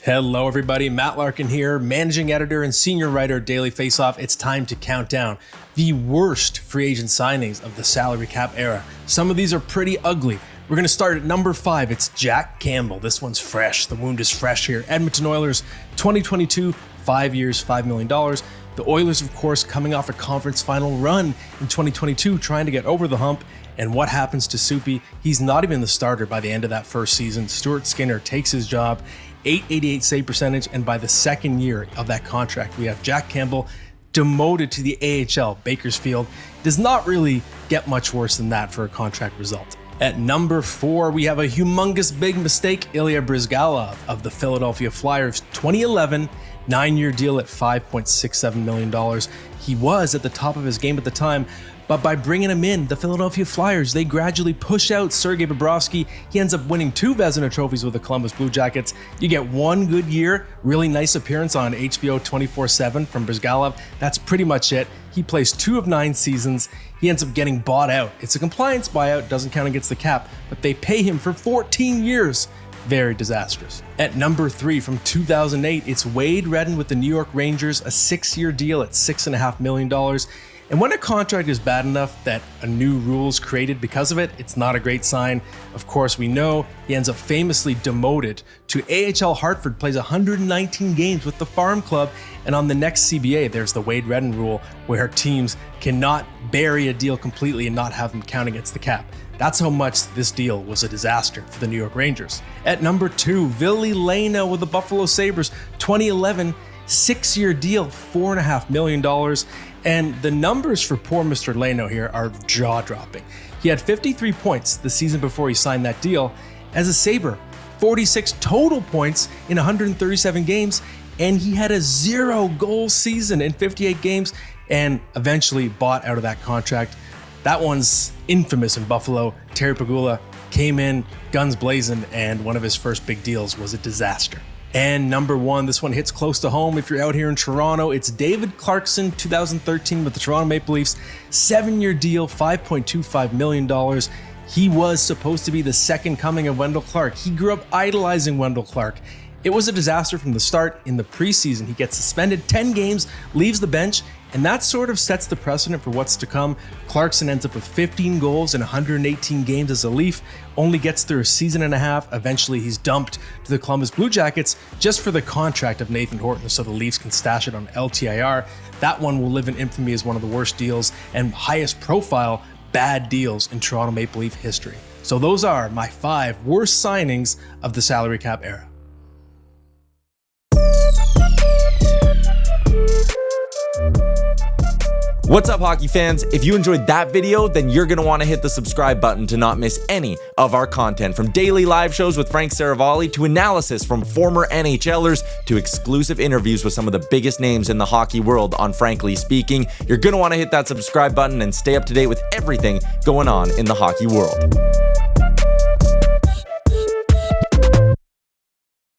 Hello everybody, Matt Larkin here, managing editor and senior writer at Daily Faceoff. It's time to count down the worst free agent signings of the salary cap era. Some of these are pretty ugly. We're going to start at number 5. It's Jack Campbell. This one's fresh. The wound is fresh here. Edmonton Oilers, 2022, 5 years, $5 million. The Oilers, of course, coming off a conference final run in 2022, trying to get over the hump. And what happens to Soupy? He's not even the starter by the end of that first season. Stuart Skinner takes his job. .888 save percentage, and by the second year of that contract, we have Jack Campbell demoted to the AHL. Bakersfield does not really get much worse than that for a contract result. At number 4, we have a humongous big mistake. Ilya Bryzgalov of the Philadelphia Flyers, 2011, 9-year deal at $5.67 million. He was at the top of his game at the time, but by bringing him in, the Philadelphia Flyers, they gradually push out Sergei Bobrovsky. He ends up winning 2 Vezina trophies with the Columbus Blue Jackets. You get one good year, really nice appearance on HBO 24/7 from Bryzgalov. That's pretty much it. He plays 2 of 9 seasons. He ends up getting bought out. It's a compliance buyout, doesn't count against the cap, but they pay him for 14 years. Very disastrous. At number 3 from 2008, it's Wade Redden with the New York Rangers, a 6-year deal at $6.5 million. And when a contract is bad enough that a new rule is created because of it, it's not a great sign. Of course, we know he ends up famously demoted to AHL Hartford, plays 119 games with the farm club, and on the next CBA, there's the Wade Redden rule where teams cannot bury a deal completely and not have them count against the cap. That's how much this deal was a disaster for the New York Rangers. At number 2, Ville Leino with the Buffalo Sabres, 2011, 6-year deal, $4.5 million. And the numbers for poor Mr. Leino here are jaw-dropping. He had 53 points the season before he signed that deal as a Sabre, 46 total points in 137 games, and he had a 0-goal season in 58 games and eventually bought out of that contract. That one's infamous in Buffalo. Terry Pegula came in guns blazing, and one of his first big deals was a disaster. And number 1, this one hits close to home if you're out here in Toronto. It's David Clarkson, 2013 with the Toronto Maple Leafs, 7-year deal, $5.25 million. He was supposed to be the second coming of Wendell Clark. He grew up idolizing Wendell Clark. It was a disaster from the start. In the preseason, he gets suspended 10 games, leaves the bench, and that sort of sets the precedent for what's to come. Clarkson ends up with 15 goals in 118 games as a Leaf, only gets through a season and a half. Eventually, he's dumped to the Columbus Blue Jackets just for the contract of Nathan Horton so the Leafs can stash it on LTIR. That one will live in infamy as one of the worst deals and highest profile bad deals in Toronto Maple Leaf history. So those are my 5 worst signings of the salary cap era. What's up, hockey fans? If you enjoyed that video, then you're going to want to hit the subscribe button to not miss any of our content, from daily live shows with Frank Saravalli to analysis from former NHLers to exclusive interviews with some of the biggest names in the hockey world on Frankly Speaking. You're going to want to hit that subscribe button and stay up to date with everything going on in the hockey world.